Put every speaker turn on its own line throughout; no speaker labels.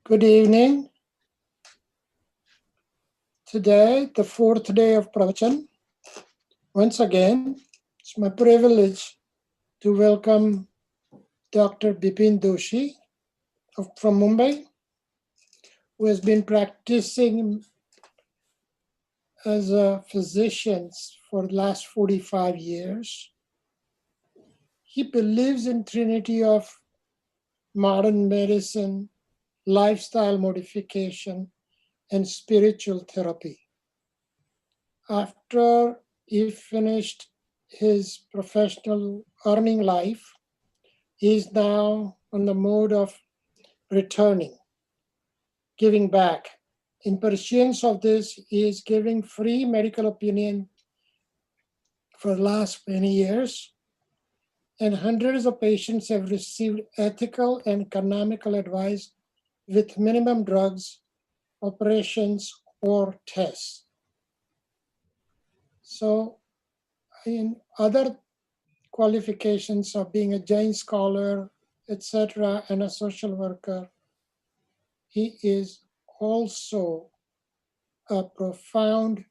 Good evening. Today, the fourth day of Pravachan. Once again, it's my privilege to welcome Dr. Bipin Doshi from Mumbai, who has been practicing as a physician for the last 45 years. He believes in trinity of modern medicine, lifestyle modification, and spiritual therapy. After he finished his professional earning life, he is now on the mode of returning, giving back. In pursuance of this, he is giving free medical opinion for the last many years, and hundreds of patients have received ethical and economical advice with minimum drugs, operations, or tests. So in other qualifications of being a Jain scholar, etc., and a social worker, he is also a profound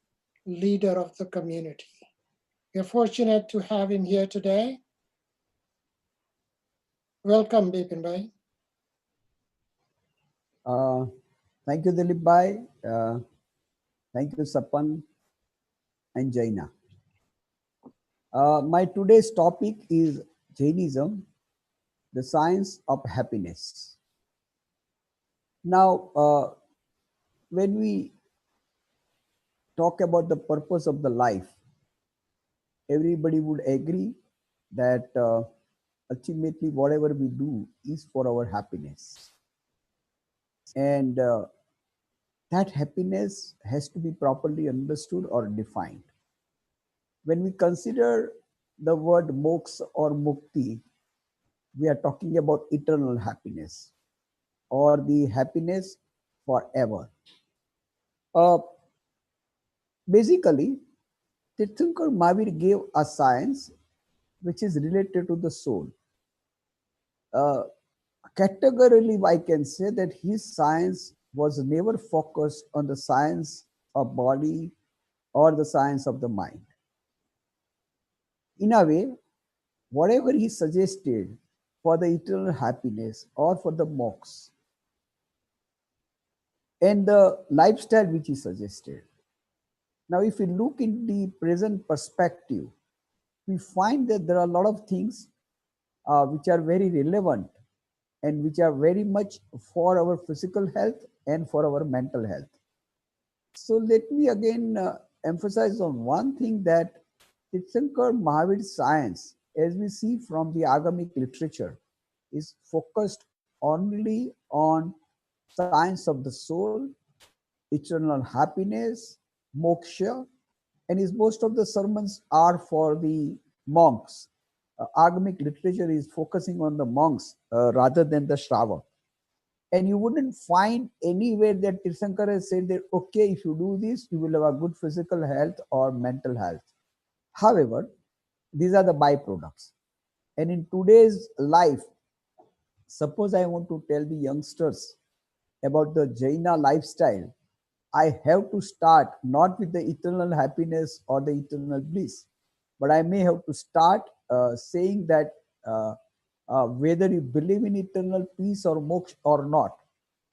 leader of the community. We are fortunate to have him here today. Welcome, Bipin Bhai.
Thank you, Dilip Bhai. Thank you, Sapan and Jaina. My today's topic is Jainism, the science of happiness. Now, when we talk about the purpose of the life, everybody would agree that ultimately whatever we do is for our happiness. And that happiness has to be properly understood or defined. When we consider the word moksha or mukti, we are talking about eternal happiness or the happiness forever. Basically, Tirthankar Mahavir gave a science which is related to the soul. Categorically, I can say that his science was never focused on the science of body or the science of the mind. In a way, whatever he suggested for the eternal happiness or for the moksha and the lifestyle which he suggested. Now, if we look in the present perspective, we find that there are a lot of things which are very relevant and which are very much for our physical health and for our mental health. So let me again emphasize on one thing, that Tirthankar Mahavir's science, as we see from the agamic literature, is focused only on science of the soul, eternal happiness, moksha, and his most of the sermons are for the monks. Agamic literature is focusing on the monks rather than the Shrava. And you wouldn't find anywhere that Tirthankar has said that, okay, if you do this, you will have a good physical health or mental health. However, these are the byproducts. And in today's life, suppose I want to tell the youngsters about the Jaina lifestyle, I have to start not with the eternal happiness or the eternal bliss, but I may have to start saying that whether you believe in eternal peace or moksha or not,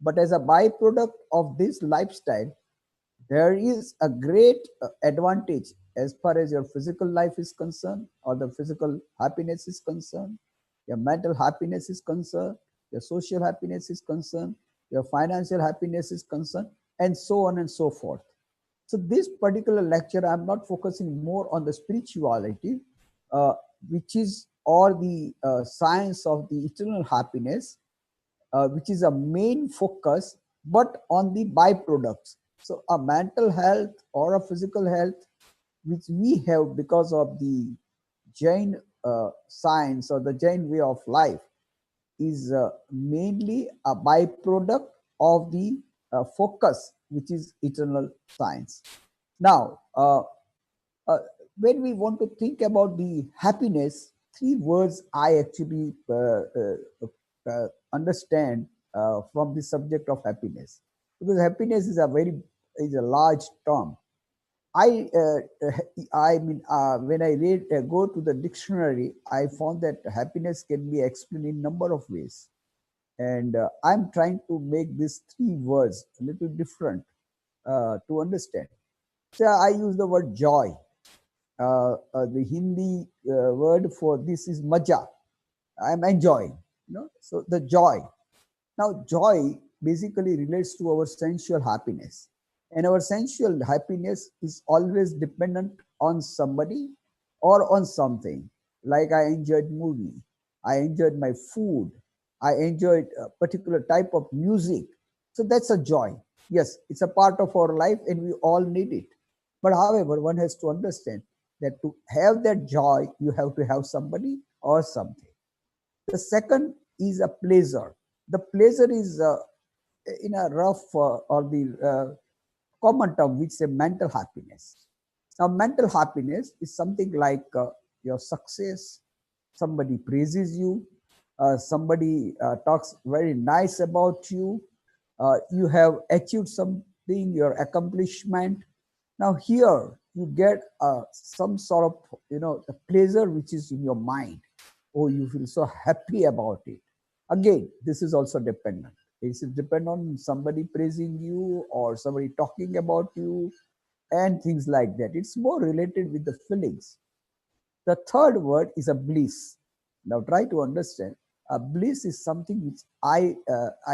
but as a byproduct of this lifestyle, there is a great advantage as far as your physical life is concerned, or the physical happiness is concerned, your mental happiness is concerned, your social happiness is concerned, your financial happiness is concerned, and so on and so forth. So this particular lecture, I'm not focusing more on the spirituality, which is or the science of the eternal happiness, which is a main focus, but on the byproducts. So, a mental health or a physical health, which we have because of the Jain science or the Jain way of life, is mainly a byproduct of the focus, which is eternal science. Now, uh, when we want to think about the happiness, three words I actually understand from the subject of happiness, because happiness is a large term. I I mean when I read go to the dictionary, I found that happiness can be explained in number of ways, and I'm trying to make these three words a little different to understand. So I use the word joy. The Hindi word for this is maja. I'm enjoying, So the joy. Now, joy basically relates to our sensual happiness, and our sensual happiness is always dependent on somebody or on something. Like I enjoyed movie, I enjoyed my food, I enjoyed a particular type of music. So that's a joy. Yes, it's a part of our life, and we all need it. But however, one has to understand that to have that joy, you have to have somebody or something. The second is a pleasure. The pleasure is in a rough or the common term, which is a mental happiness. Now, mental happiness is something like your success, somebody praises you, somebody talks very nice about you, you have achieved something, your accomplishment. Now, here you get some sort of, the pleasure which is in your mind. Oh, you feel so happy about it. Again, this is also dependent. It is dependent on somebody praising you or somebody talking about you and things like that. It's more related with the feelings. The third word is a bliss. Now try to understand. A bliss is something which I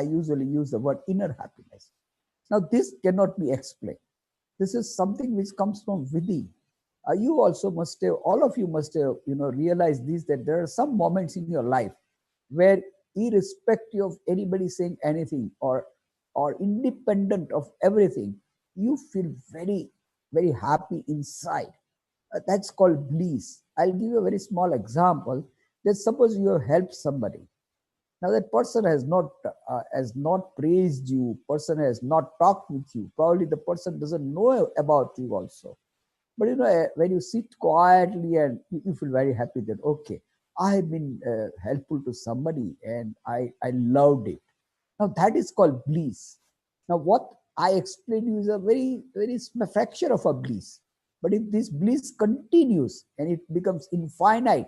usually use the word inner happiness. Now this cannot be explained. This is something which comes from within. You also must have, all of you must have, realized this, that there are some moments in your life where, irrespective of anybody saying anything, or independent of everything, you feel very, very happy inside. That's called bliss. I'll give you a very small example. That suppose you have helped somebody. Now that person has not praised you. Person has not talked with you. Probably the person doesn't know about you also. But when you sit quietly and you feel very happy that okay, I have been helpful to somebody and I loved it. Now that is called bliss. Now what I explained you is a very, very fraction of a bliss. But if this bliss continues and it becomes infinite,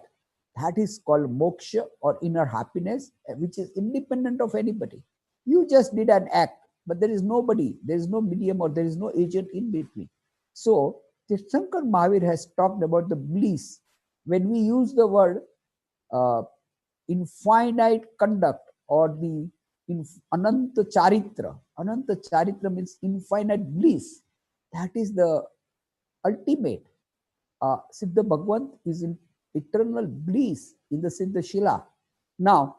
that is called moksha or inner happiness, which is independent of anybody. You just did an act, but there is nobody, there is no medium or there is no agent in between. So Tirthankar Mahavir has talked about the bliss. When we use the word uh, infinite conduct or the Ananta Charitra. Ananta Charitra means infinite bliss. That is the ultimate. Siddha Bhagwan is in eternal bliss in the Siddha Shila. Now,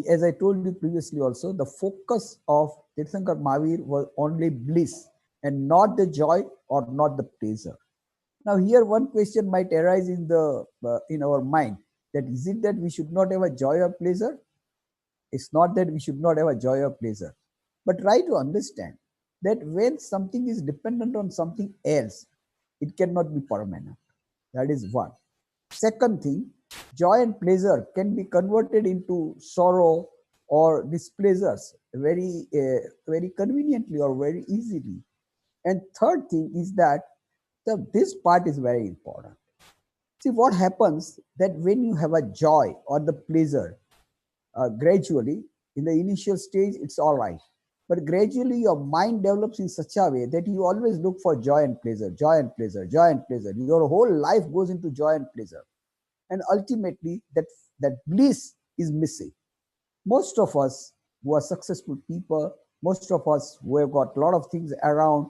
as I told you previously also, the focus of Tirthankar Mahavir was only bliss and not the joy or not the pleasure. Now, here one question might arise in our mind, that is it that we should not have a joy or pleasure? It's not that we should not have a joy or pleasure, but try to understand that when something is dependent on something else, it cannot be permanent. That is one. Second thing, joy and pleasure can be converted into sorrow or displeasures very conveniently or very easily. And third thing is that this part is very important. See what happens that when you have a joy or the pleasure, gradually in the initial stage it's all right, but gradually your mind develops in such a way that you always look for joy and pleasure, joy and pleasure, joy and pleasure. Your whole life goes into joy and pleasure, and ultimately that bliss is missing. Most of us who are successful people, most of us who have got a lot of things around,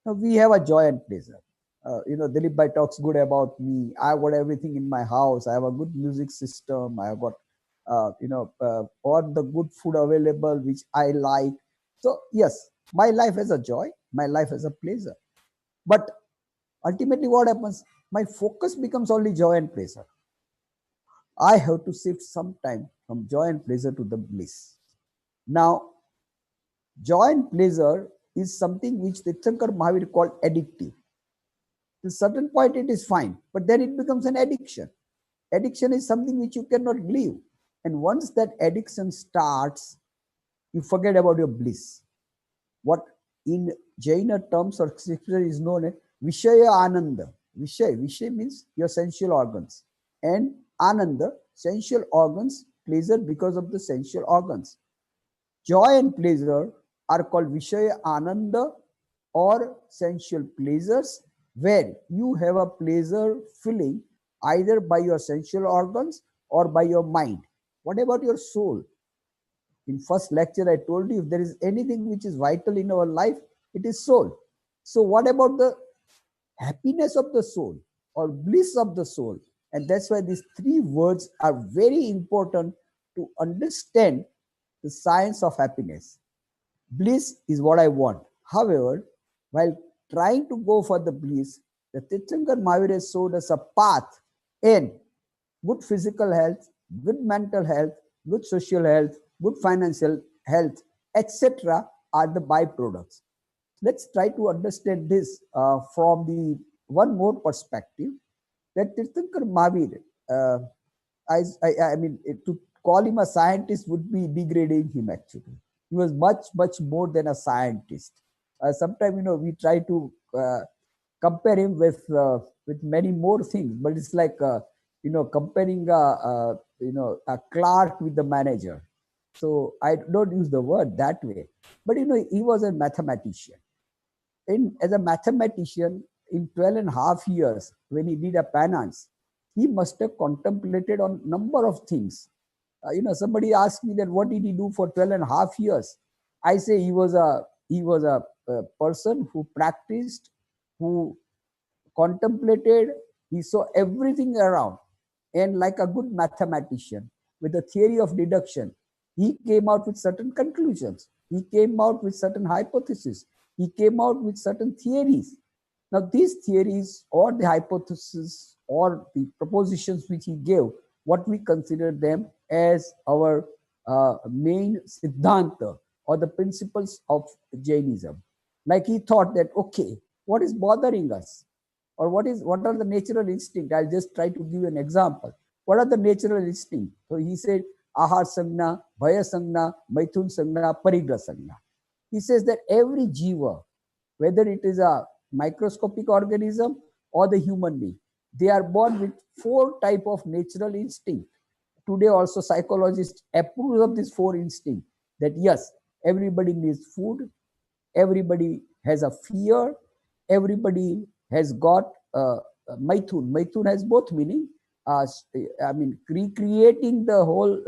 we have a joy and pleasure. Dilip Bhai talks good about me. I got everything in my house. I have a good music system. I have got, all the good food available, which I like. So, yes, my life has a joy. My life has a pleasure. But ultimately, what happens? My focus becomes only joy and pleasure. I have to shift sometime from joy and pleasure to the bliss. Now, joy and pleasure is something which the Tirthankar Mahavir called addictive. To a certain point, it is fine, but then it becomes an addiction. Addiction is something which you cannot leave. And once that addiction starts, you forget about your bliss. What in Jaina terms or scripture is known as Vishaya Ananda. Vishay means your sensual organs. And Ananda, sensual organs, pleasure because of the sensual organs. Joy and pleasure are called Vishaya Ananda or sensual pleasures, where you have a pleasure feeling either by your sensual organs or by your mind. What about your soul? In first lecture, I told you if there is anything which is vital in our life, it is soul. So what about the happiness of the soul or bliss of the soul? And that's why these three words are very important to understand the science of happiness. Bliss is what I want. However, while trying to go for the bliss, the Tirthankar Mahavir has showed us a path in good physical health, good mental health, good social health, good financial health, etc. are the byproducts. Let's try to understand this from the one more perspective that Tirthankar Mahavir, I mean, to call him a scientist would be degrading him actually. He was much, much more than a scientist. Sometimes, we try to compare him with many more things, but it's like, comparing a clerk with the manager. So I don't use the word that way, but he was a mathematician. As a mathematician, in 12 and a half years, when he did a penance, he must have contemplated on number of things. Somebody asked me that what did he do for 12 and a half years? I say he was a person who practiced, who contemplated, he saw everything around. And like a good mathematician, with the theory of deduction, he came out with certain conclusions. He came out with certain hypotheses. He came out with certain theories. Now, these theories or the hypotheses or the propositions which he gave, what we consider them as our main siddhanta or the principles of Jainism. Like he thought that, okay, what is bothering us? Or what are the natural instinct? I'll just try to give an example. What are the natural instinct? So he said, Ahar Sangna, Bhaya Sangna, Maithun Sangna, Parigra Sangna. He says that every jiva, whether it is a microscopic organism or the human being, they are born with four type of natural instinct. Today also psychologists approve of these four instinct, that yes, everybody needs food, everybody has a fear, everybody has got Maithun. Maithun has both meaning. I mean, recreating the whole,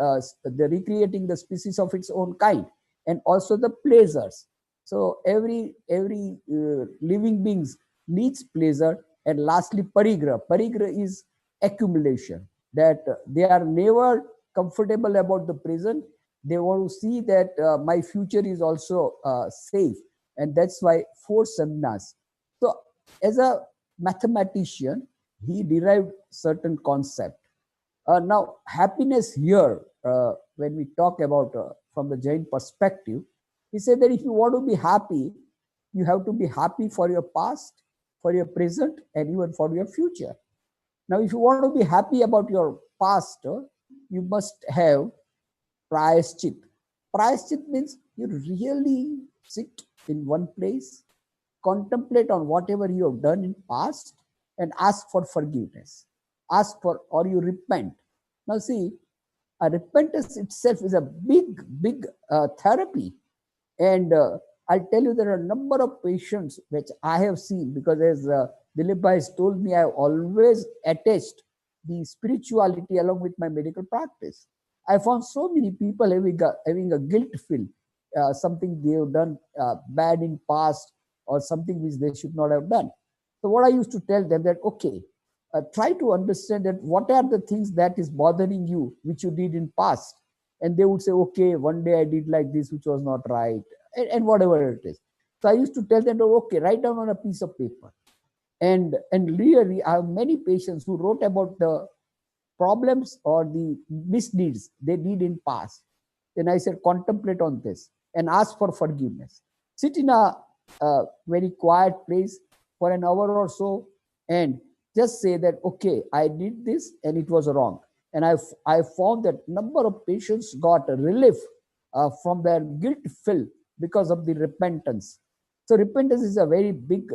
recreating the species of its own kind, and also the pleasures. So every living beings needs pleasure. And lastly, parigra. Parigra is accumulation. That they are never comfortable about the present. They want to see that my future is also safe, and that's why four sangnas. So as a mathematician, he derived certain concept. Now, happiness here, when we talk about from the Jain perspective, he said that if you want to be happy, you have to be happy for your past, for your present, and even for your future. Now, if you want to be happy about your past, you must have prayaschit. Prayaschit means you really sit in one place, contemplate on whatever you have done in past, and ask for forgiveness. Ask for, or you repent. Now see, a repentance itself is a big therapy. And I'll tell you, there are a number of patients which I have seen, because as Dilip Bhai has told me, I have always attached the spirituality along with my medical practice. I found so many people having a guilt feel, something they have done bad in past, or something which they should not have done. So what I used to tell them that, okay, try to understand that what are the things that is bothering you, which you did in past. And they would say, okay, one day I did like this, which was not right, and whatever it is. So I used to tell them, okay, write down on a piece of paper. And really, I have many patients who wrote about the problems or the misdeeds they did in past. Then I said, contemplate on this and ask for forgiveness. Sit in a very quiet place for an hour or so and just say that, okay, I did this and it was wrong. And I found that number of patients got a relief from their guilt feel because of the repentance. So repentance is a very big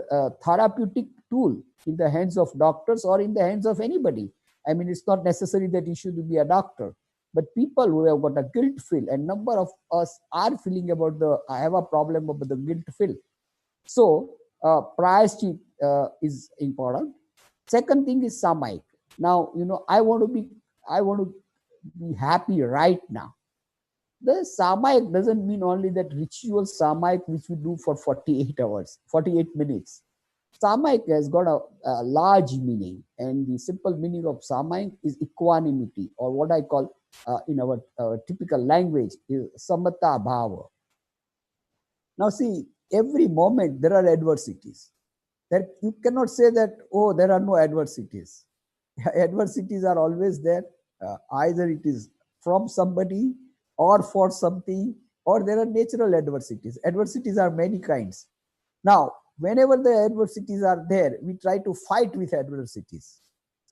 therapeutic tool in the hands of doctors or in the hands of anybody. I mean, it's not necessary that you should be a doctor, but people who have got a guilt feel, and number of us are feeling about I have a problem about the guilt feel. So, prayashchit is important. Second thing is samayik. Now, I want to be happy right now. The samayik doesn't mean only that ritual samayik which we do for 48 hours, 48 minutes. Samayik has got a large meaning, and the simple meaning of samayik is equanimity, or what I call in our typical language is samata bhava. Now, see, every moment there are adversities. There, you cannot say that, oh, there are no adversities. Adversities are always there. Either it is from somebody or for something, or there are natural adversities. Adversities are many kinds. Now, whenever the adversities are there, we try to fight with adversities.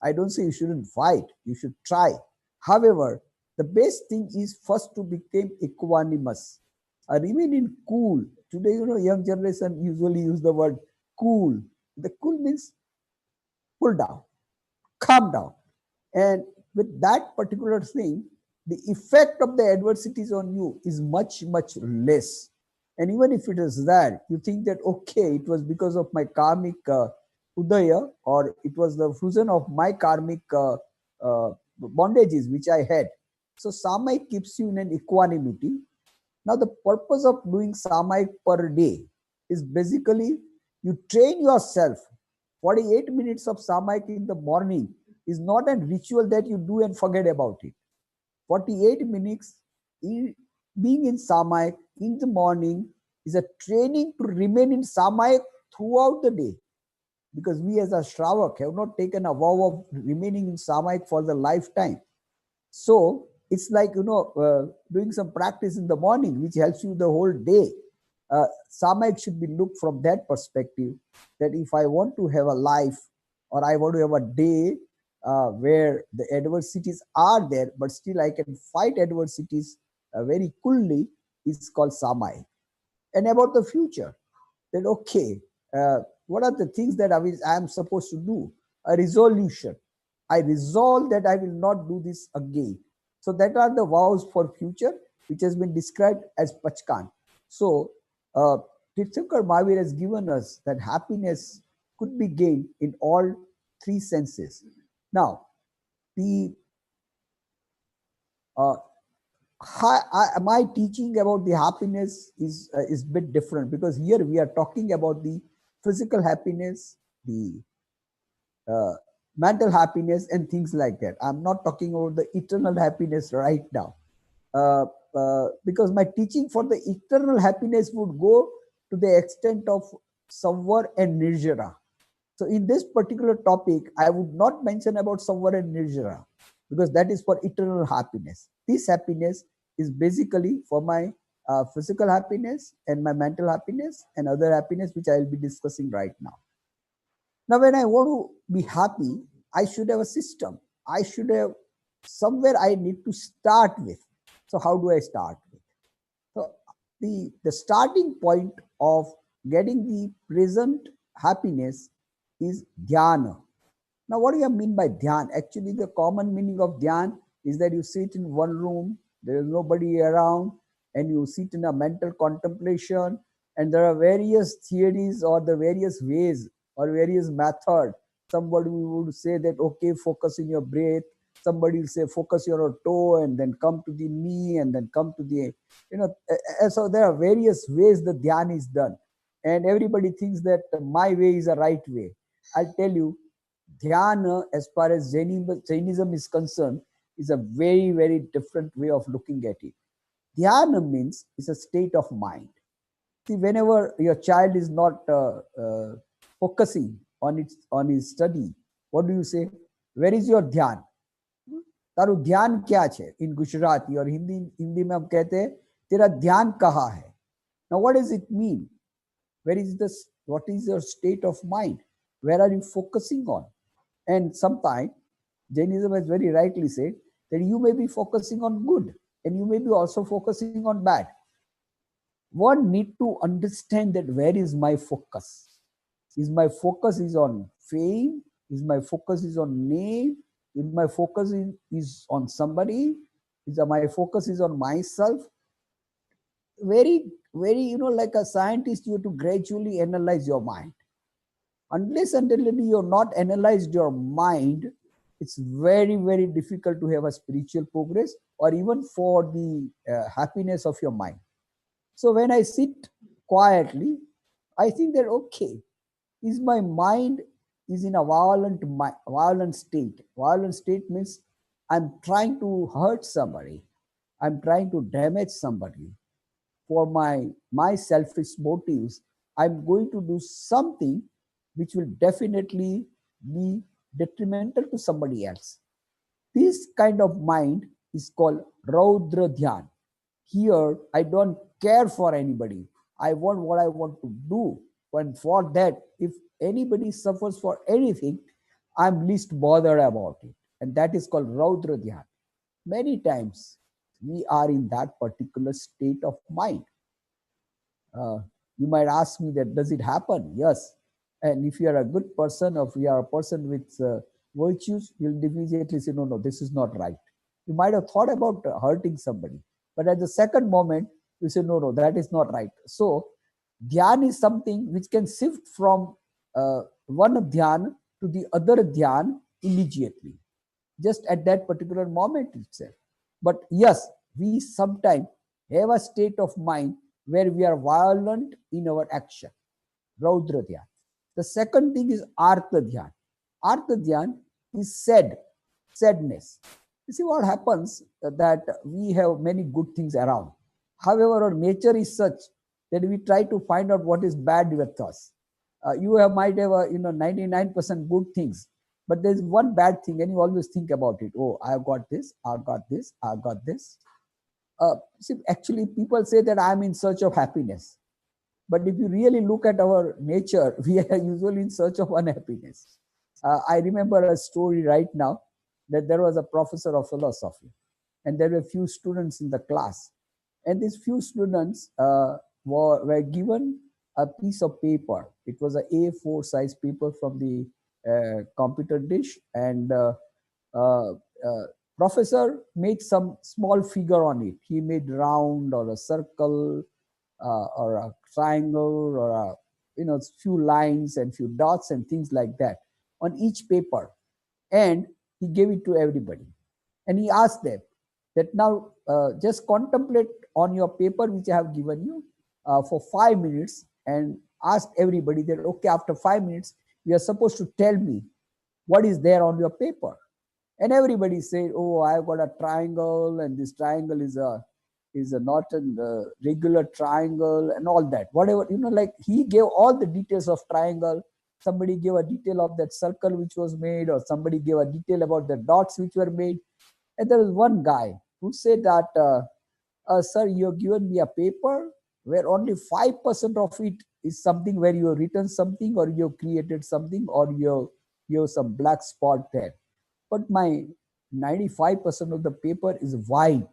I don't say you shouldn't fight, you should try. However, the best thing is first to become equanimous, remain in cool. Today, young generation usually use the word cool. The cool means cool down, calm down. And with that particular thing, the effect of the adversities on you is much, much less. And even if it is there, you think that, okay, it was because of my karmic udaya, or it was the fusion of my karmic bondages which I had. So Samai keeps you in an equanimity. Now, the purpose of doing Samai per day is basically you train yourself. 48 minutes of Samai in the morning is not a ritual that you do and forget about it. 48 minutes being in Samai in the morning is a training to remain in Samai throughout the day. Because we as a Shravak have not taken a vow of remaining in Samai for the lifetime. So it's like, doing some practice in the morning, which helps you the whole day. Samai should be looked from that perspective, that if I want to have a life, or I want to have a day where the adversities are there, but still I can fight adversities very coolly, is called Samai. And about the future, that, okay, what are the things that I am supposed to do? A resolution. I resolve that I will not do this again. So that are the vows for future, which has been described as Pachkan. So Tirthankar Mahavir has given us that happiness could be gained in all three senses. Now, the my teaching about the happiness is a bit different, because here we are talking about the physical happiness, the mental happiness, and things like that. I'm not talking about the eternal happiness right now, because my teaching for the eternal happiness would go to the extent of samvar and nirjara. So in this particular topic, I would not mention about samvar and nirjara, because that is for eternal happiness. This happiness is basically for my physical happiness and my mental happiness and other happiness, which I will be discussing right now. Now, when I want to be happy, I should have a system. I should have somewhere I need to start with. So how do I start with? So the starting point of getting the present happiness is dhyana. Now, what do you mean by dhyan? Actually, the common meaning of dhyan is that you sit in one room, there is nobody around, and you sit in a mental contemplation, and there are various theories or the various ways or various methods. Somebody would say that, okay, focus in your breath. Somebody will say, focus your toe and then come to the knee and then come to the, so there are various ways the dhyan is done. And everybody thinks that my way is a right way. I'll tell you, dhyana, as far as Jainism is concerned, is a very, very different way of looking at it. Dhyana means it's a state of mind. See, whenever your child is not focusing on his study, what do you say? Where is your dhyan? तारू ध्यान क्या है? In Gujarati or Hindi में हम कहते हैं तेरा ध्यान कहाँ है? Now what does it mean? What is your state of mind? Where are you focusing on? And sometimes Jainism has very rightly said that you may be focusing on good and you may be also focusing on bad. One need to understand that where is my focus? Is my focus is on fame? Is my focus is on name? Is my focus is on somebody? Is my focus is on myself? Very, very, like a scientist, you have to gradually analyze your mind. Unless until you have not analyzed your mind, it's very, very difficult to have a spiritual progress or even for the happiness of your mind. So when I sit quietly, I think that, okay, is my mind is in a violent state. Violent state means I'm trying to hurt somebody. I'm trying to damage somebody. For my selfish motives, I'm going to do something which will definitely be detrimental to somebody else. This kind of mind is called Raudra Dhyan. Here, I don't care for anybody. I want what I want to do. And for that, if anybody suffers for anything, I'm least bothered about it. And that is called Raudra Dhyan. Many times, we are in that particular state of mind. You might ask me that, does it happen? Yes. And if you are a good person, or if you are a person with virtues, you'll immediately say, no, no, this is not right. You might have thought about hurting somebody, but at the second moment, you say, no, no, that is not right. So, dhyan is something which can shift from one dhyan to the other dhyan immediately, just at that particular moment itself. But yes, we sometimes have a state of mind where we are violent in our action. Raudra Dhyan. The second thing is Artha Dhyan. Artha Dhyan is sadness. You see what happens that we have many good things around. However, our nature is such that we try to find out what is bad with us. Might have 99% good things, but there's one bad thing, and you always think about it. Oh, I've got this, I've got this, I've got this. See, actually, people say that I'm in search of happiness. But if you really look at our nature, we are usually in search of unhappiness. I remember a story right now that there was a professor of philosophy, and there were few students in the class. And these few students were given a piece of paper. It was an A4 size paper from the computer dish, and professor made some small figure on it. He made round or a circle or a triangle or a few lines and few dots and things like that on each paper, and he gave it to everybody. And he asked them that now just contemplate on your paper which I have given you for 5 minutes, and ask everybody that, okay, after 5 minutes you are supposed to tell me what is there on your paper. And everybody said, oh, I've got a triangle, and this triangle is not a regular triangle, and all that. Whatever, like he gave all the details of triangle. Somebody gave a detail of that circle which was made, or somebody gave a detail about the dots which were made. And there was one guy who said that, sir, you have given me a paper where only 5% of it is something where you have written something, or you have created something, or you have some black spot there. But my 95% of the paper is white.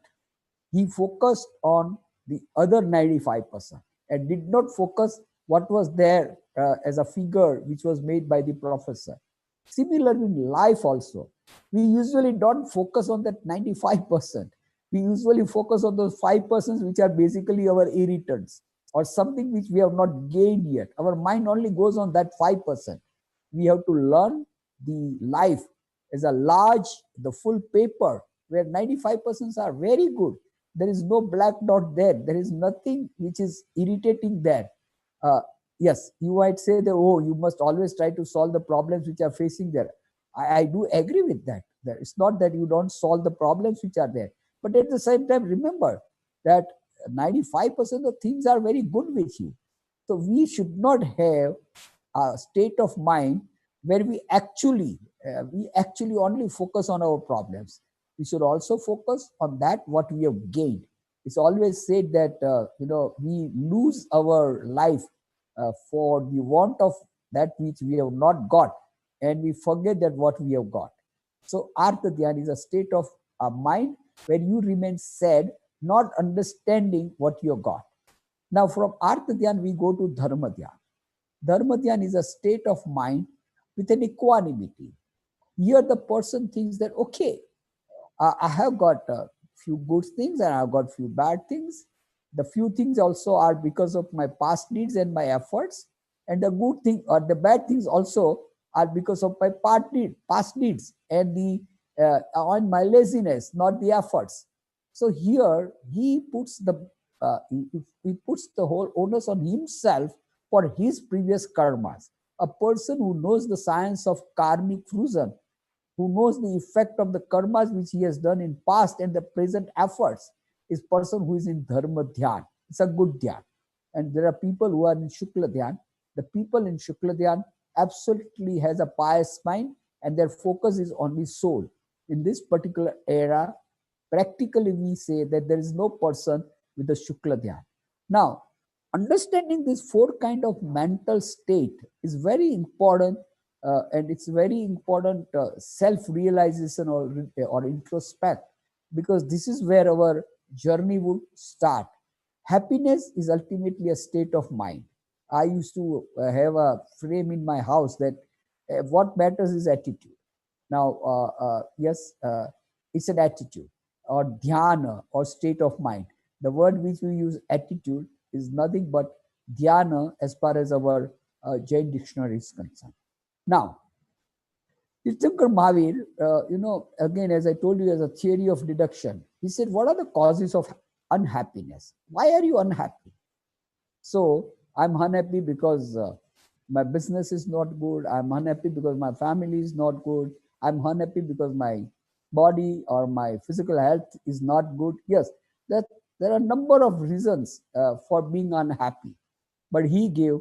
He focused on the other 95% and did not focus what was there as a figure which was made by the professor. Similarly, in life also, we usually don't focus on that 95%. We usually focus on those 5% which are basically our irritants or something which we have not gained yet. Our mind only goes on that 5%. We have to learn the life as a large, the full paper, where 95% are very good. There is no black dot there. There is nothing which is irritating there. yes, you might say that, oh, you must always try to solve the problems which are facing there. I do agree with that. It's not that you don't solve the problems which are there, but at the same time, remember that 95% of things are very good with you. So we should not have a state of mind where we actually only focus on our problems. We should also focus on that what we have gained. It's always said that we lose our life for the want of that which we have not got, and we forget that what we have got. So Artha Dhyan is a state of mind where you remain sad, not understanding what you have got. Now from Artha Dhyan we go to Dharma Dhyan. Dharma Dhyan is a state of mind with an equanimity. Here the person thinks that, okay, I have got a few good things and I've got few bad things. The few things also are because of my past deeds and my efforts, and the good thing or the bad things also are because of my past deeds and the on my laziness, not the efforts. So here he puts he puts the whole onus on himself for his previous karmas. A person who knows the science of karmic fusion, who knows the effect of the karmas which he has done in past and the present efforts, is person who is in Dharma Dhyan. It's a good Dhyan. And there are people who are in Shukla Dhyan. The people in Shukla Dhyan absolutely has a pious mind, and their focus is on the soul. In this particular era, practically we say that there is no person with the Shukla Dhyan. Now, understanding this four kind of mental state is very important, and it's very important self-realization or introspect, because this is where our journey would start. Happiness is ultimately a state of mind. I used to have a frame in my house that what matters is attitude. Now, yes, it's an attitude or dhyana or state of mind. The word which we use, attitude, is nothing but dhyana as far as our Jain dictionary is concerned. Now, Tirthankar Mahavir, again, as I told you, as a theory of deduction, he said, what are the causes of unhappiness? Why are you unhappy? So, I'm unhappy because my business is not good. I'm unhappy because my family is not good. I'm unhappy because my body or my physical health is not good. Yes, that there are a number of reasons for being unhappy. But he gave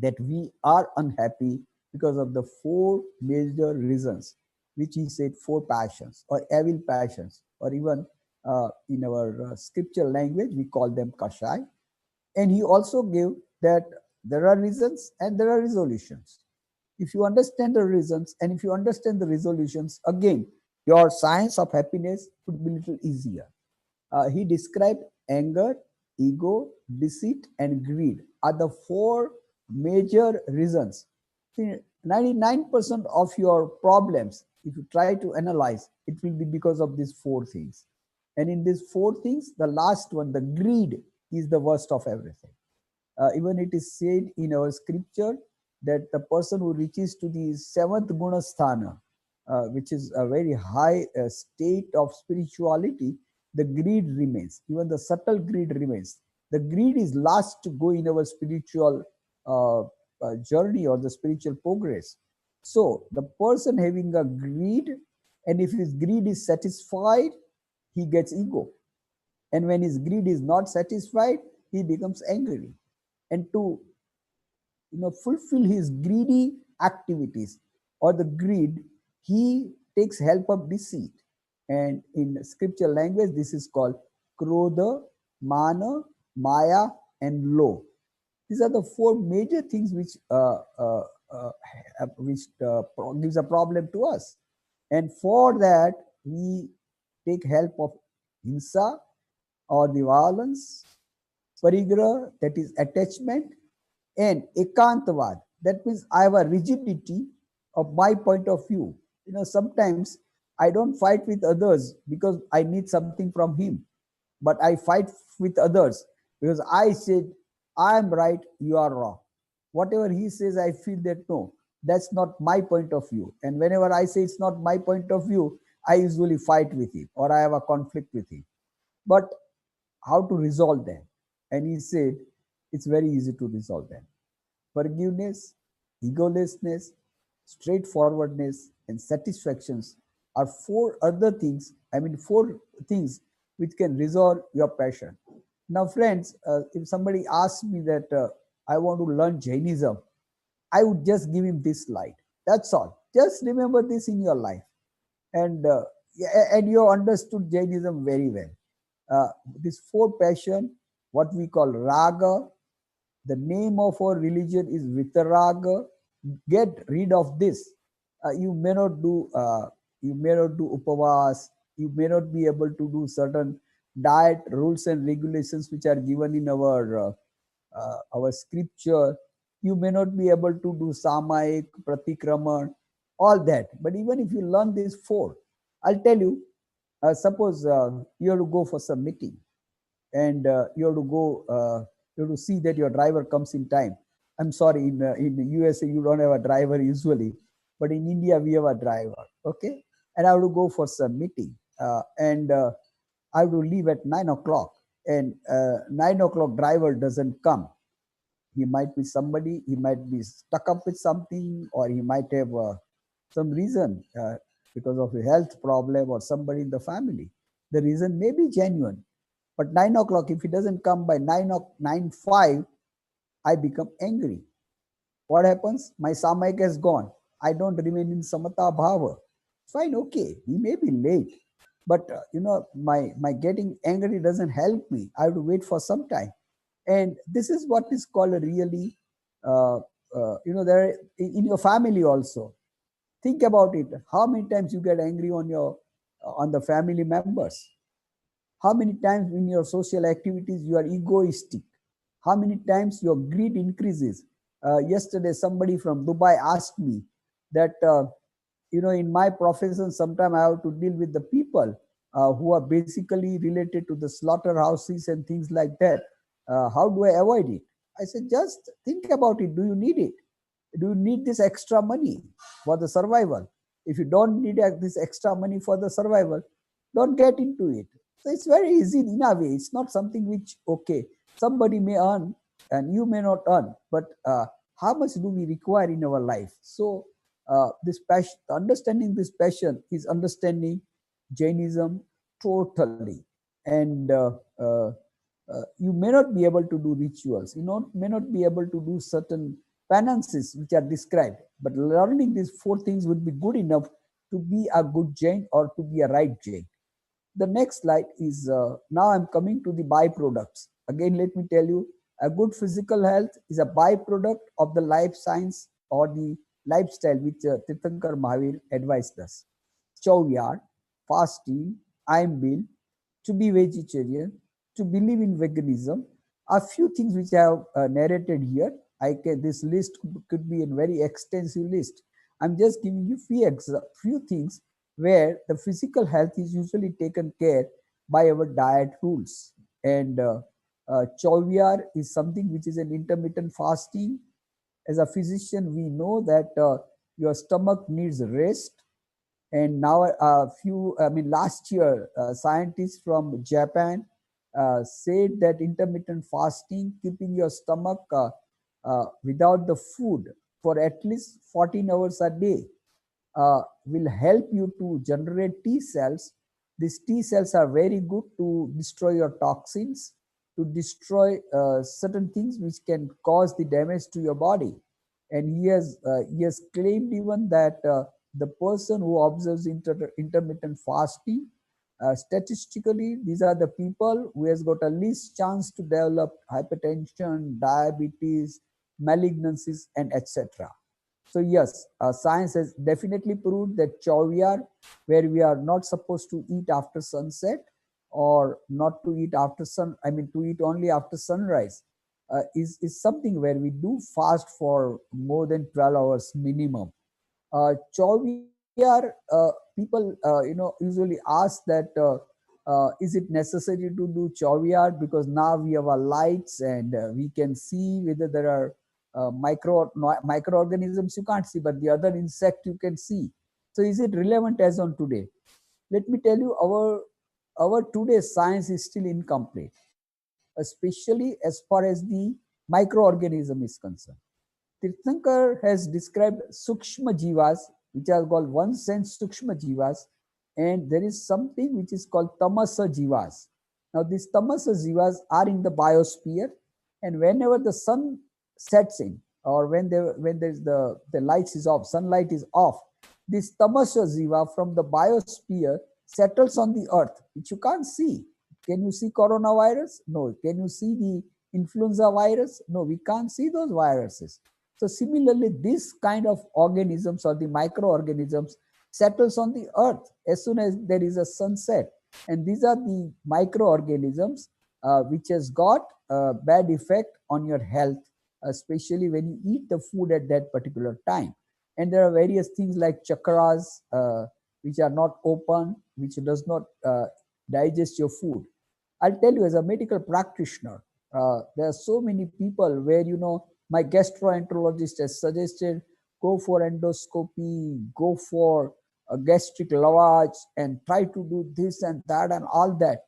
that we are unhappy because of the four major reasons, which he said four passions or evil passions, or even in our scripture language, we call them kashai. And he also gave that there are reasons and there are resolutions. If you understand the reasons and if you understand the resolutions, again, your science of happiness would be a little easier. He described anger, ego, deceit, and greed are the four major reasons. 99% of your problems, if you try to analyze, it will be because of these four things. And in these four things, the last one, the greed, is the worst of everything. Even it is said in our scripture that the person who reaches to the seventh gunasthana, which is a very high state of spirituality, the greed remains. Even the subtle greed remains. The greed is last to go in our spiritual journey or the spiritual progress. So the person having a greed, and if his greed is satisfied, he gets ego. And when his greed is not satisfied, he becomes angry. And to fulfill his greedy activities or the greed, he takes help of deceit. And in scripture language, this is called krodha, mana, maya, and lo. These are the four major things which gives a problem to us. And for that, we take help of hinsa or the violence, parigraha, that is attachment, and ekantavad, that means I have a rigidity of my point of view. Sometimes I don't fight with others because I need something from him, but I fight with others because I said I am right, you are wrong. Whatever he says, I feel that no, that's not my point of view. And whenever I say it's not my point of view, I usually fight with him or I have a conflict with him. But how to resolve them? And he said it's very easy to resolve them. forgiveness, egolessness, straightforwardness, and satisfactions are four things which can resolve your passion. Now, friends, if somebody asks me that I want to learn Jainism, I would just give him this slide. That's all. Just remember this in your life, and and you understood Jainism very well. This four passion, what we call raga, the name of our religion is Vitaraga. Get rid of this. You may not do upavas. You may not be able to do certain diet rules and regulations which are given in our scripture. You may not be able to do samaik, pratikraman, all that. But even if you learn these four, I'll tell you. Suppose you have to go for some meeting, and you have to see that your driver comes in time. I'm sorry, in the USA you don't have a driver usually, but in India we have a driver. Okay, and I have to go for some meeting, and I have to leave at 9 o'clock, and 9 o'clock driver doesn't come. He might be somebody, he might be stuck up with something, or he might have some reason because of a health problem or somebody in the family. The reason may be genuine, but 9 o'clock, if he doesn't come by 9:05, I become angry. What happens? My samayik has gone. I don't remain in samata bhava. Fine, okay, he may be late, but my getting angry doesn't help me. I have to wait for some time, and this is what is called a really, uh, there in your family also. Think about it. How many times you get angry on the family members? How many times in your social activities you are egoistic? How many times your greed increases? Yesterday, somebody from Dubai asked me that, in my profession, sometimes I have to deal with the people who are basically related to the slaughterhouses and things like that. How do I avoid it? I said, just think about it. Do you need it? Do you need this extra money for the survival? If you don't need this extra money for the survival, don't get into it. So it's very easy in a way. It's not something which, okay, somebody may earn and you may not earn, but how much do we require in our life? So this passion, understanding this passion is understanding Jainism totally. And you may not be able to do rituals, may not be able to do certain penances which are described, but learning these four things would be good enough to be a good Jain or to be a right Jain. The next slide is, now I'm coming to the byproducts. Again, let me tell you, a good physical health is a byproduct of the life science or the lifestyle which Tirthankar Mahavir advised us. Chovyar, fasting, Iambil, to be vegetarian, to believe in veganism. A few things which I have narrated here. This list could be a very extensive list. I'm just giving you few things where the physical health is usually taken care by our diet rules. And Chovyar is something which is an intermittent fasting. As a physician, we know that your stomach needs rest, and now last year scientists from Japan said that intermittent fasting, keeping your stomach without the food for at least 14 hours a day, will help you to generate T cells. These T cells are very good to destroy your toxins, to destroy certain things which can cause the damage to your body. And he has claimed even that the person who observes intermittent fasting, statistically, these are the people who has got a least chance to develop hypertension, diabetes, malignancies, and etc. So yes, science has definitely proved that Chovyar, where we are not supposed to eat after sunset or not to eat after to eat only after sunrise, is something where we do fast for more than 12 hours minimum. Chovyar, people usually ask that is it necessary to do Chovyar, because now we have our lights and we can see whether there are microorganisms you can't see, but the other insect you can see. So is it relevant as on today? Let me tell you, our today's science is still incomplete, especially as far as the microorganism is concerned. Tirthankar has described Sukshma Jivas, which are called one sense Sukshma Jivas, and there is something which is called Tamasa Jivas. Now, these Tamasa Jivas are in the biosphere, and whenever the sun sets in, or when there's the lights is off, sunlight is off, this Tamasa Jiva from the biosphere settles on the earth, which you can't see. Can you see coronavirus? No. Can you see the influenza virus? No, we can't see those viruses. So similarly, this kind of organisms or the microorganisms settles on the earth as soon as there is a sunset. And these are the microorganisms which has got a bad effect on your health, especially when you eat the food at that particular time. And there are various things like chakras, which are not open, which does not digest your food. I'll tell you, as a medical practitioner, there are so many people where, my gastroenterologist has suggested go for endoscopy, go for a gastric lavage, and try to do this and that and all that.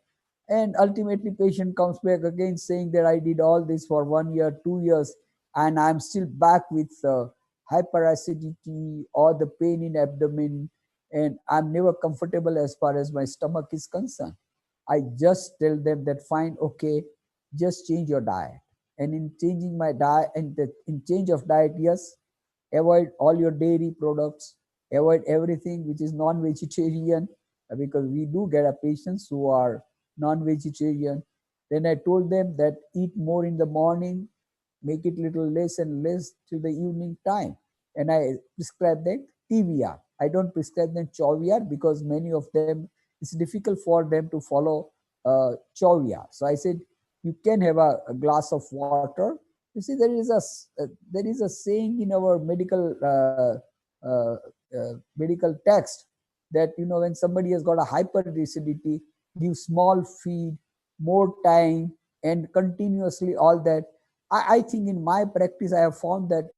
And ultimately, patient comes back again saying that I did all this for 1 year, 2 years, and I'm still back with hyperacidity or the pain in abdomen, and I'm never comfortable as far as my stomach is concerned. I just tell them that fine, okay, just change your diet. And in changing my diet, and in change of diet, yes, avoid all your dairy products, avoid everything which is non-vegetarian, because we do get a patients who are non-vegetarian. Then I told them that eat more in the morning, make it little less and less till the evening time. And I prescribe them TVR. I don't prescribe them CHOVR because many of them, it's difficult for them to follow CHOVR. So I said, you can have a glass of water. You see, there is a saying in our medical text that, when somebody has got a hyperacidity, give small feed, more time, and continuously all that. I think in my practice, I have found that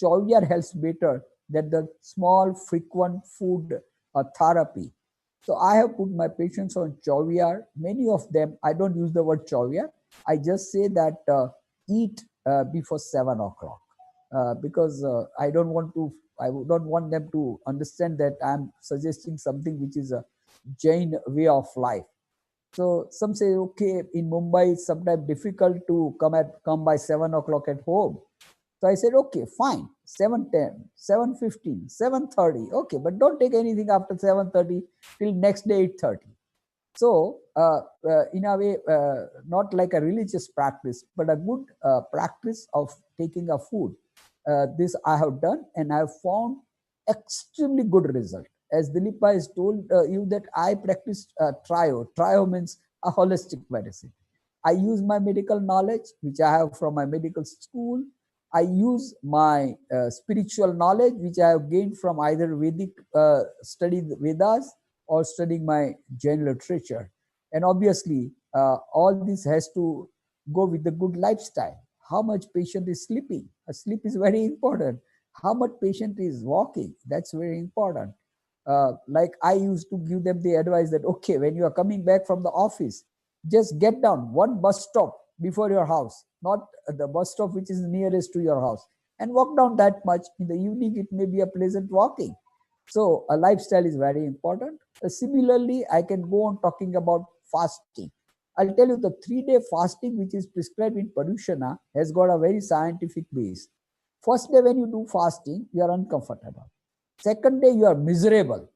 CHOVR helps better than the small frequent food therapy. So I have put my patients on CHOVR. Many of them, I don't use the word CHOVR. I just say that eat before 7 o'clock, because I don't want them to understand that I'm suggesting something which is a Jain way of life. So some say, okay, in Mumbai it's sometimes difficult to come by 7 o'clock at home. So I said, okay, fine, 7:10, 7:15, 7:30, okay, but don't take anything after 7:30 till next day 8:30. So in a way, not like a religious practice, but a good practice of taking a food. This I have done, and I have found extremely good result. As Dilip has told you that I practice trio. Trio means a holistic medicine. I use my medical knowledge, which I have from my medical school. I use my spiritual knowledge, which I have gained from either Vedic study Vedas or studying my Jain literature. And obviously, all this has to go with the good lifestyle. How much patient is sleeping? Sleep is very important. How much patient is walking? That's very important. Like I used to give them the advice that, okay, when you are coming back from the office, just get down one bus stop before your house, not the bus stop which is nearest to your house, and walk down that much. In the evening, it may be a pleasant walking. So a lifestyle is very important. Similarly, I can go on talking about fasting. I'll tell you the 3-day fasting which is prescribed in Paryushana has got a very scientific base. First day when you do fasting, you are uncomfortable. Second day you are miserable.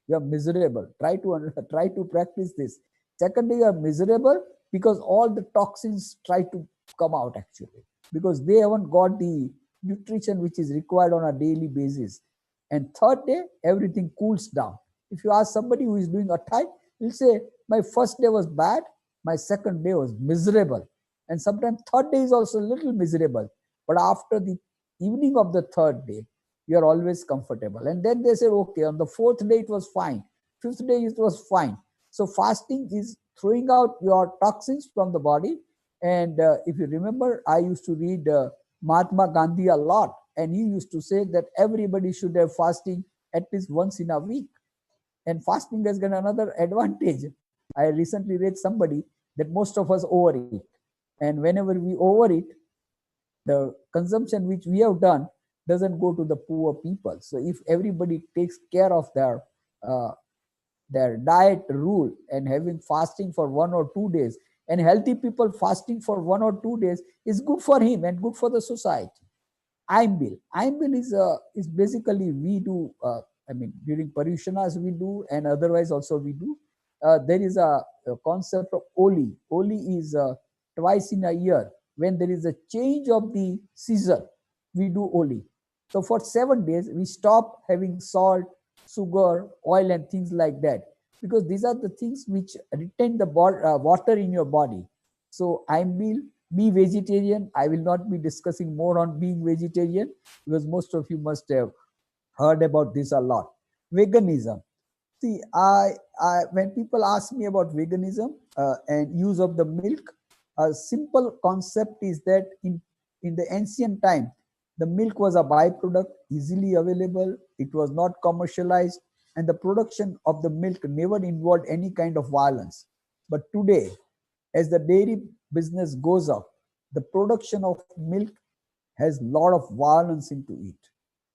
You are miserable. Try to practice this. Second day you are miserable because all the toxins try to come out actually, because they haven't got the nutrition which is required on a daily basis. And third day, everything cools down. If you ask somebody who is doing a type, he'll say, my first day was bad, my second day was miserable. And sometimes third day is also a little miserable. But after the evening of the third day, you are always comfortable. And then they say, okay, on the fourth day it was fine. Fifth day it was fine. So fasting is throwing out your toxins from the body. And if you remember, I used to read Mahatma Gandhi a lot, and he used to say that everybody should have fasting at least once in a week. And fasting has got another advantage. I recently read somebody that most of us overeat. And whenever we overeat, the consumption which we have done doesn't go to the poor people. So if everybody takes care of uh, their diet rule and having fasting for 1 or 2 days, and healthy people fasting for 1 or 2 days is good for him and good for the society. Bill. Bill is basically we do. I mean, during Paryushanas we do, and otherwise also we do. There is a concept of Oli. Oli is twice in a year when there is a change of the season. We do Oli. So for 7 days we stop having salt, sugar, oil, and things like that, because these are the things which retain the water in your body. So Bill, be vegetarian. I will not be discussing more on being vegetarian because most of you must have heard about this a lot. Veganism. See, when people ask me about veganism and use of the milk, a simple concept is that in the ancient time, the milk was a byproduct, easily available. It was not commercialized, and the production of the milk never involved any kind of violence. But today, as the dairy business goes up, the production of milk has a lot of violence into it.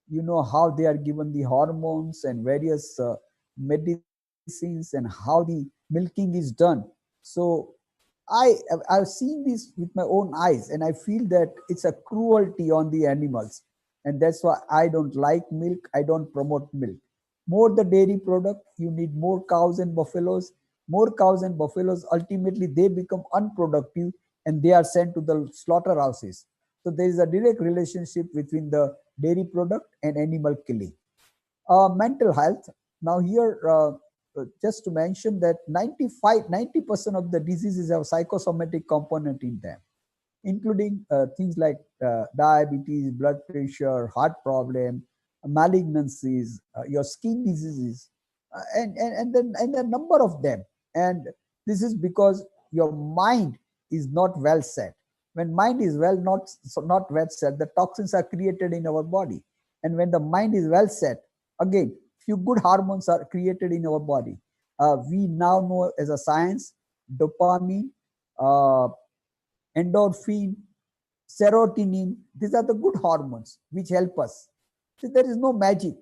You know how they are given the hormones and various medicines and how the milking is done. So I've seen this with my own eyes, and I feel that it's a cruelty on the animals, and that's why I don't like milk. I don't promote milk. More the dairy product, you need more cows and buffaloes. More cows and buffaloes, ultimately they become unproductive and they are sent to the slaughterhouses. So there is a direct relationship between the dairy product and animal killing. Mental health. Now here, just to mention that 90% of the diseases have psychosomatic component in them, including things like diabetes, blood pressure, heart problem, malignancies, your skin diseases, and a number of them. And this is because your mind is not well set. When mind is not well set, the toxins are created in our body. And when the mind is well set, again, few good hormones are created in our body. We now know as a science, dopamine, uh, endorphin, serotonin. These are the good hormones which help us. See, there is no magic.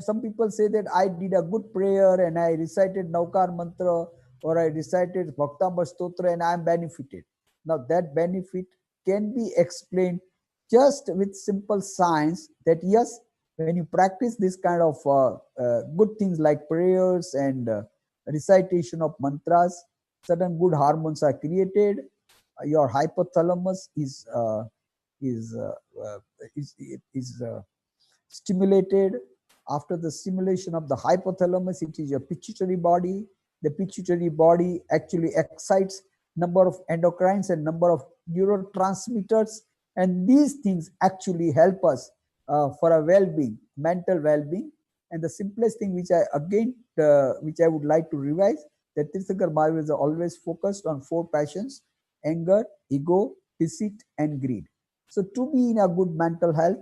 Some people say that I did a good prayer and I recited Naukar Mantra or I recited Bhaktambar Stotra and I am benefited. Now, that benefit can be explained just with simple science that yes, when you practice this kind of good things like prayers and recitation of mantras, certain good hormones are created. Your hypothalamus is uh, uh, is stimulated. After the stimulation of the hypothalamus, it is your pituitary body. The pituitary body actually excites number of endocrines and number of neurotransmitters, and these things actually help us for a well-being, mental well-being. And the simplest thing which I would like to revise, that Tirthakar Mahavirya is always focused on four passions: anger, ego, deceit, and greed. So to be in a good mental health,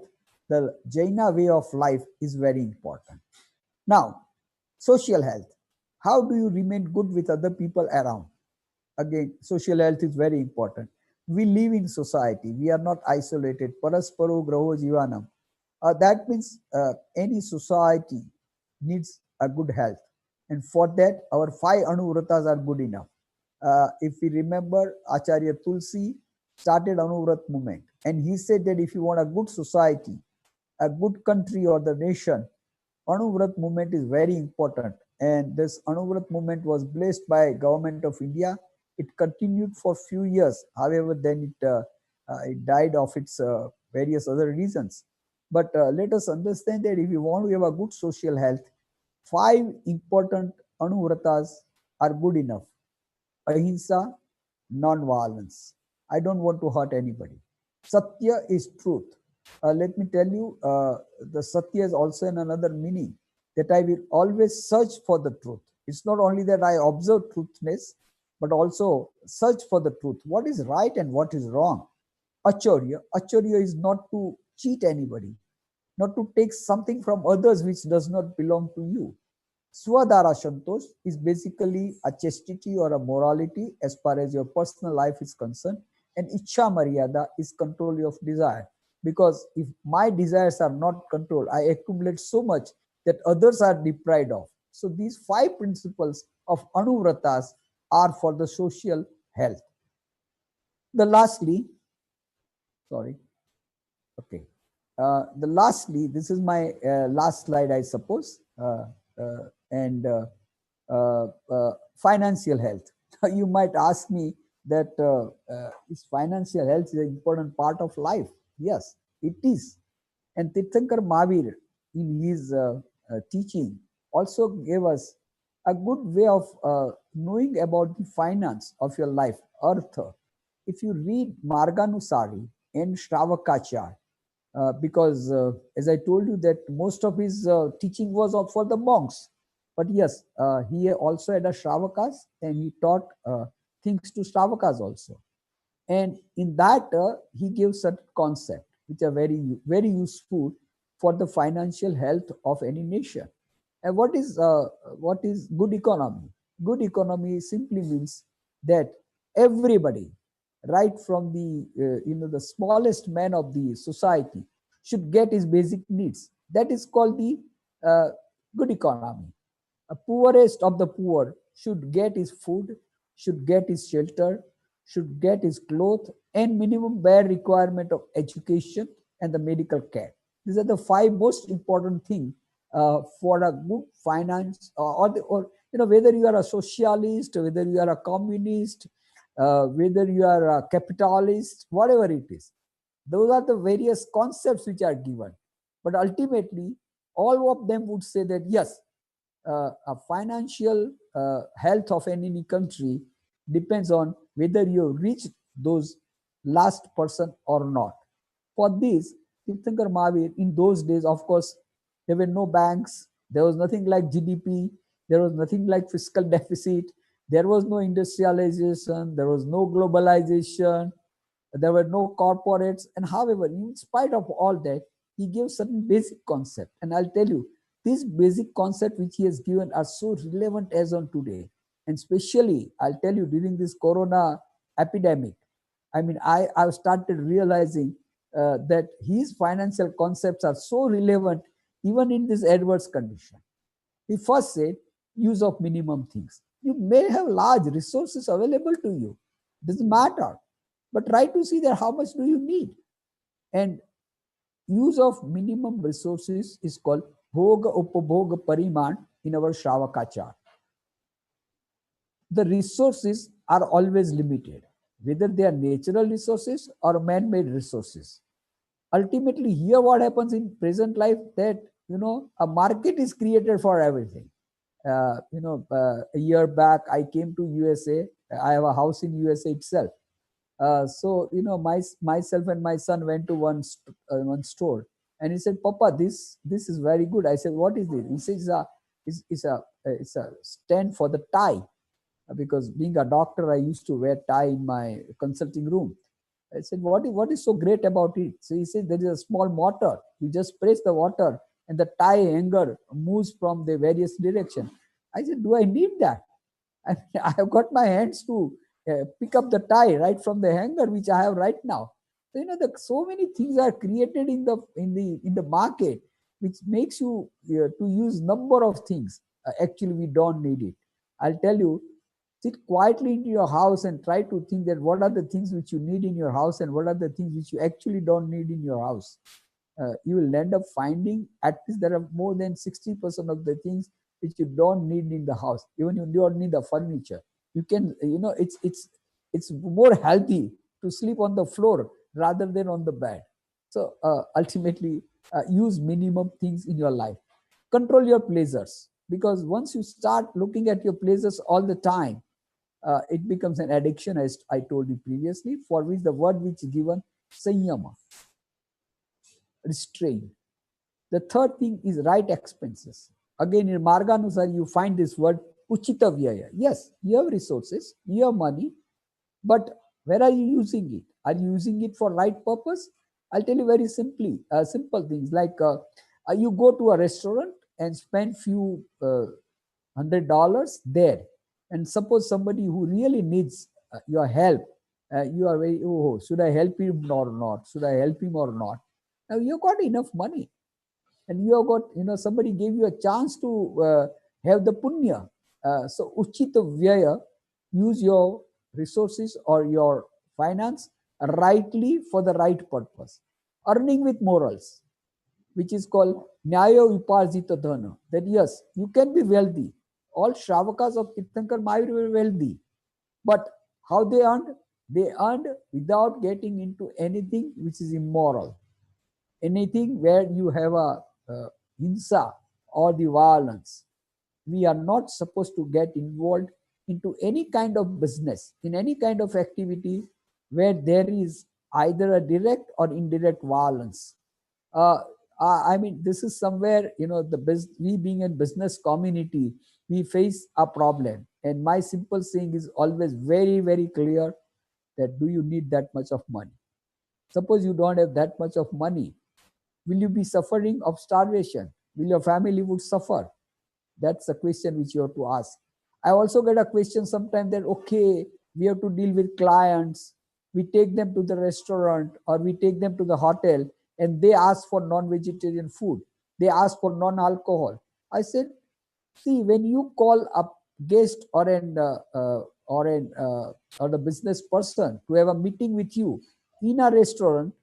the Jaina way of life is very important. Now, social health. How do you remain good with other people around? Again, social health is very important. We live in society. We are not isolated. Parasparo graho jivanam. That means any society needs a good health. And for that, our 5 Anuvrats are good enough. If we remember, Acharya Tulsi started Anuvrat movement. And he said that if you want a good society, a good country or the nation, Anuvrat movement is very important. And this Anuvrat movement was blessed by Government of India. It continued for few years. However, then it died of its various other reasons. But let us understand that if you want to have a good social health, 5 important Anuvratas are good enough. Ahimsa, non-violence. I don't want to hurt anybody. Satya is truth. Let me tell you, the Satya is also in another meaning, that I will always search for the truth. It's not only that I observe truthness, but also search for the truth. What is right and what is wrong? Acharya is not to cheat anybody, not to take something from others which does not belong to you. Swadhara Shantosh is basically a chastity or a morality as far as your personal life is concerned, and Ichha Maryada is control of desire. because if my desires are not controlled, I accumulate so much that others are deprived of. So these 5 principles of Anuvrats are for the social health. The lastly, sorry, okay. The lastly, this is my last slide, I suppose, and financial health. You might ask me that is financial health is an important part of life? Yes, it is. And Tirthankar Mahavir, in his teaching, also gave us a good way of knowing about the finance of your life, Artha. If you read Marganusari and Shravakacharya, because as I told you that most of his teaching was for the monks. But yes, he also had a Shravakas and he taught things to Shravakas also. And in that, he gives certain concepts which are very, very useful for the financial health of any nation. And what is good economy? Good economy simply means that everybody, right from the the smallest man of the society, should get his basic needs. That is called the uh, good economy. A poorest of the poor should get his food, should get his shelter, should get his clothes, and minimum bare requirement of education and the medical care. These are the 5 most important things for a good finance, or whether you are a socialist, whether you are a communist, whether you are a capitalist, whatever it is. Those are the various concepts which are given. But ultimately, all of them would say that yes, a financial health of any country depends on whether you reach those last person or not. For this, Tirthankar Mahavir, in those days, of course, there were no banks, there was nothing like GDP, there was nothing like fiscal deficit, there was no industrialization, there was no globalization, there were no corporates. And however, in spite of all that, he gave certain basic concept. And I'll tell you, these basic concepts which he has given are so relevant as on today. And especially, I'll tell you, during this corona epidemic, I mean, I've started realizing that his financial concepts are so relevant even in this adverse condition. He first said, use of minimum things. You may have large resources available to you. Doesn't matter. But try to see that how much do you need. And use of minimum resources is called Bhoga Upabhoga Pariman in our Shravakachar. The resources are always limited, whether they are natural resources or man-made resources. Ultimately, here what happens in present life that a market is created for everything. A year back I came to USA. I have a house in USA itself. So myself and my son went to one store, and he said, "Papa, this is very good." I said, "What is this?" He says, "It's a stand for the tie." Because being a doctor, I used to wear tie in my consulting room. I said, what is so great about it? So he said, there is a small motor. You just press the water and the tie hanger moves from the various direction. I said, do I need that? I mean, I have got my hands to pick up the tie right from the hanger, which I have right now. So, so many things are created in the market, which makes you to use number of things. Actually, we don't need it. I'll tell you, sit quietly into your house and try to think that what are the things which you need in your house and what are the things which you actually don't need in your house. You will end up finding at least there are more than 60% of the things which you don't need in the house. Even you don't need the furniture. You can, it's more healthy to sleep on the floor rather than on the bed. So ultimately, use minimum things in your life. Control your pleasures, because once you start looking at your pleasures all the time, it becomes an addiction, as I told you previously, for which the word which is given, sanyama, restraint. The third thing is right expenses. Again, in Marganusar, you find this word uchita vyaya. Yes, you have resources, you have money, but where are you using it? Are you using it for right purpose? I'll tell you very simply, simple things like you go to a restaurant and spend few $100 there, and suppose somebody who really needs your help, you are very, oh, should I help him or not? Should I help him or not? Now you got enough money, and you have got, somebody gave you a chance to have the punya. So uchita vyaya, use your resources or your finance rightly for the right purpose, earning with morals, which is called nyaya uparjita dhana. That yes, you can be wealthy. All Shravakas of Tirthankar Mahavir were wealthy, but how they earned? They earned without getting into anything which is immoral, anything where you have a hinsa or the violence. We are not supposed to get involved into any kind of business, in any kind of activity where there is either a direct or indirect violence. uh, I mean, this is somewhere, we being in business community, we face a problem. And my simple saying is always very, very clear, that do you need that much of money? Suppose you don't have that much of money, will you be suffering of starvation? Will your family would suffer? That's a question which you have to ask. I also get a question sometimes that, okay, we have to deal with clients. We take them to the restaurant or we take them to the hotel and they ask for non-vegetarian food. They ask for non-alcohol. I said, see, when you call a guest or the business person to have a meeting with you in a restaurant,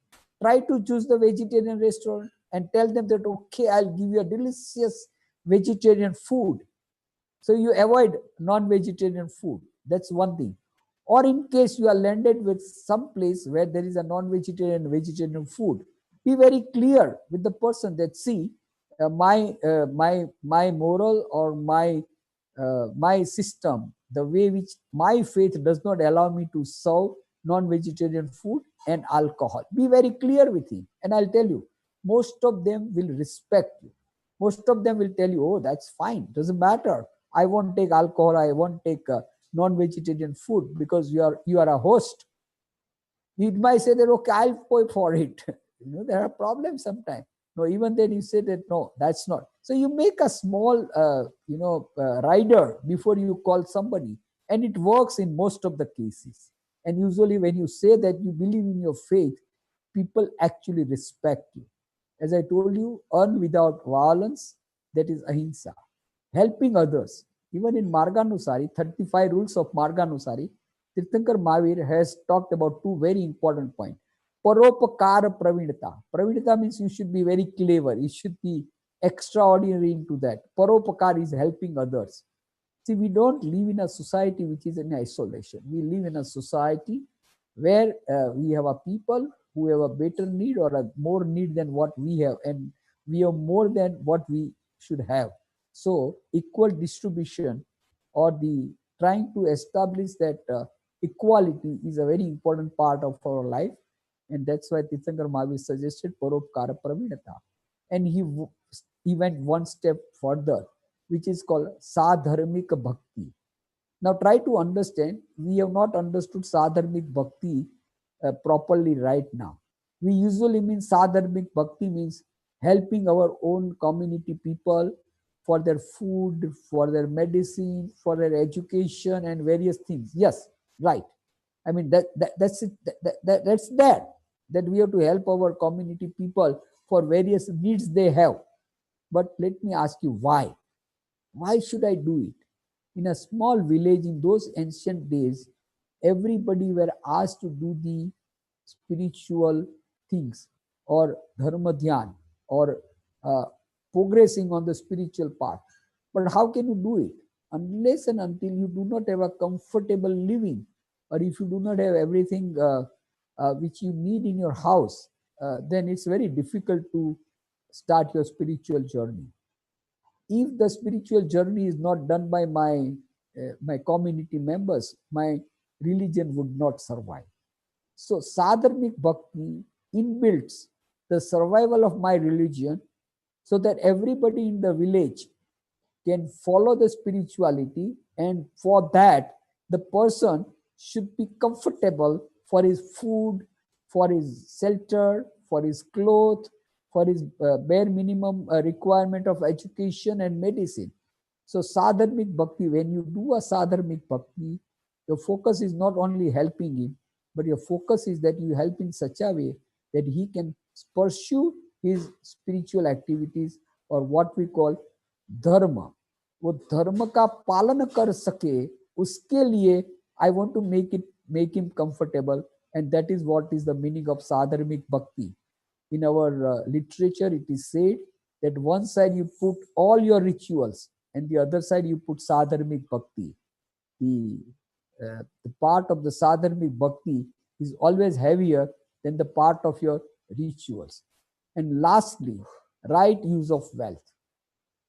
try to choose the vegetarian restaurant and tell them that, okay, I'll give you a delicious vegetarian food. So you avoid non-vegetarian food. That's one thing. Or in case you are landed with some place where there is a non-vegetarian vegetarian food, be very clear with the person that, see, my moral or my system, the way which my faith does not allow me to serve non-vegetarian food and alcohol. Be very clear with him, and I'll tell you, most of them will respect you. Most of them will tell you, oh, that's fine, doesn't matter. I won't take alcohol. I won't take non-vegetarian food because you are a host. You might say that, okay, I'll pay for it. There are problems sometimes. No, even then you say that, no, that's not. So you make a small, rider before you call somebody, and it works in most of the cases. And usually when you say that you believe in your faith, people actually respect you. As I told you, earn without violence, that is ahimsa. Helping others. Even in Marganusari, 35 rules of Marganusari, Tirthankar Mahavir has talked about two very important points. Paropakara pravinata. Pravinata means you should be very clever. You should be extraordinary into that. Paropakar is helping others. See, we don't live in a society which is in isolation. We live in a society where we have a people who have a better need or a more need than what we have, and we have more than what we should have. So, equal distribution or the trying to establish that equality is a very important part of our life, and that's why Tirthankar Mahavir suggested Paropkara Pravinata. And he went one step further, which is called Sadharmik Bhakti. Now try to understand, we have not understood Sadharmik Bhakti properly right now. We usually mean Sadharmik Bhakti means helping our own community people for their food, for their medicine, for their education and various things. Yes, right. I mean, that's it. That's that we have to help our community people for various needs they have. But let me ask you, why? Why should I do it? In a small village in those ancient days, everybody were asked to do the spiritual things or dharma dhyan or uh, progressing on the spiritual path. But how can you do it? Unless and until you do not have a comfortable living, or if you do not have everything which you need in your house, then it's very difficult to start your spiritual journey. If the spiritual journey is not done by my community members, my religion would not survive. So sadharmic bhakti inbuilds the survival of my religion, so that everybody in the village can follow the spirituality, and for that the person should be comfortable for his food, for his shelter, for his clothes, for his bare minimum requirement of education and medicine. So sadharmic bhakti, when you do a sadharmic bhakti, your focus is not only helping him, but your focus is that you help in such a way that he can pursue his spiritual activities or what we call dharma. वो धर्म का पालन कर सके उसके लिए I want to make him comfortable, and that is what is the meaning of sadharmic bhakti. In our literature, it is said that one side you put all your rituals and the other side you put sadharmic bhakti. The part of the sadharmic bhakti is always heavier than the part of your rituals. And lastly, right use of wealth.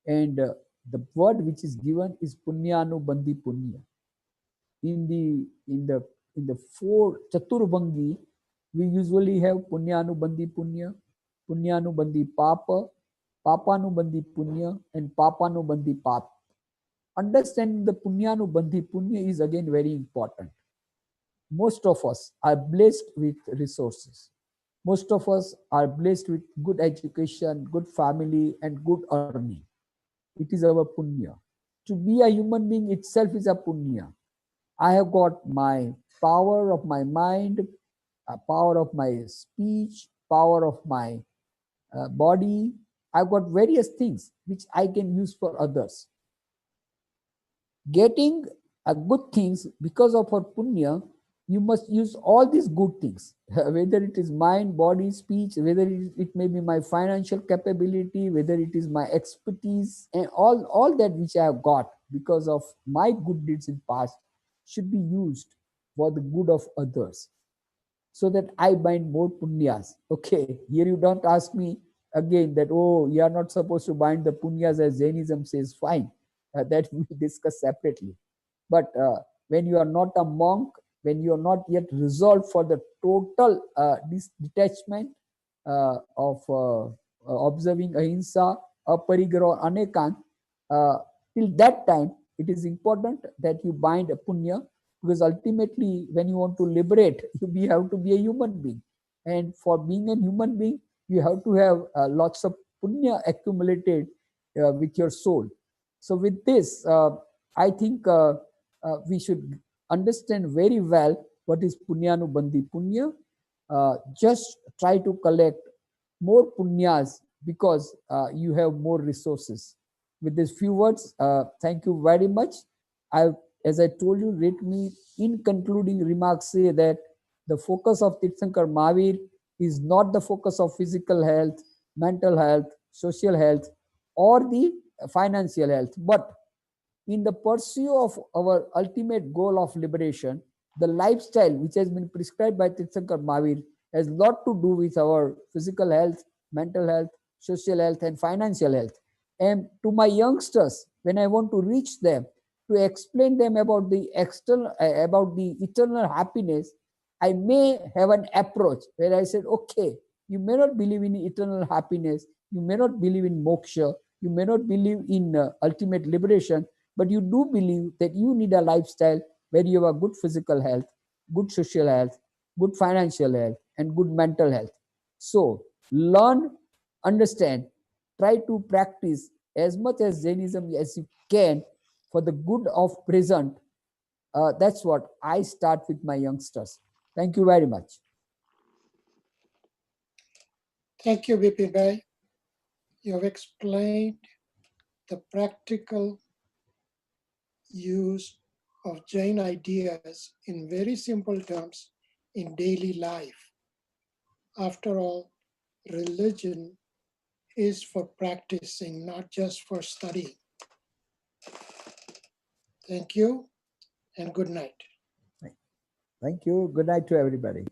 And the word which is given is punyanu-bandhi punya. In the four Chaturbangi, we usually have punyanu-bandhi punya, punyanu-bandhi papa, papanu-bandhi punya, and papanu-bandhi pap. Understanding the punyanu-bandhi punya is again very important. Most of us are blessed with resources. Most of us are blessed with good education, good family, and good earning. It is our punya. To be a human being itself is a punya. I have got my power of my mind, power of my speech, power of my body. I've got various things which I can use for others. Getting good things because of our punya, you must use all these good things, whether it is mind, body, speech, whether it may be my financial capability, whether it is my expertise, and all that which I have got because of my good deeds in past should be used for the good of others, so that I bind more punyas. Okay, here you don't ask me again that, oh, you are not supposed to bind the punyas as Jainism says, fine. That we discuss separately. But when you are not a monk, when you are not yet resolved for the total detachment of observing ahimsa, aparigraha, anekant, till that time, it is important that you bind a punya, because ultimately, when you want to liberate, you have to be a human being. And for being a human being, you have to have lots of punya accumulated with your soul. So with this, I think we should understand very well what is punyanu-bandhi punya. Just try to collect more punyas because you have more resources. With these few words, thank you very much. As I told you, let me in concluding remarks say that the focus of Tirthankar Mahavir is not the focus of physical health, mental health, social health, or the financial health, but in the pursuit of our ultimate goal of liberation, the lifestyle which has been prescribed by Tirthankar Mahavir has a lot to do with our physical health, mental health, social health, and financial health. And to my youngsters, when I want to reach them, to explain them about the eternal happiness, I may have an approach where I said, okay, you may not believe in eternal happiness, you may not believe in moksha, you may not believe in ultimate liberation, but you do believe that you need a lifestyle where you have a good physical health, good social health, good financial health, and good mental health. So learn, understand, try to practice as much as Jainism as you can for the good of present. That's what I start with my youngsters. Thank you very much.
Thank you, Bipin Bhai. You have explained the practical use of Jain ideas in very simple terms in daily life. After all, religion is for practicing, not just for studying. Thank you and good night.
Thank you. Good night to everybody.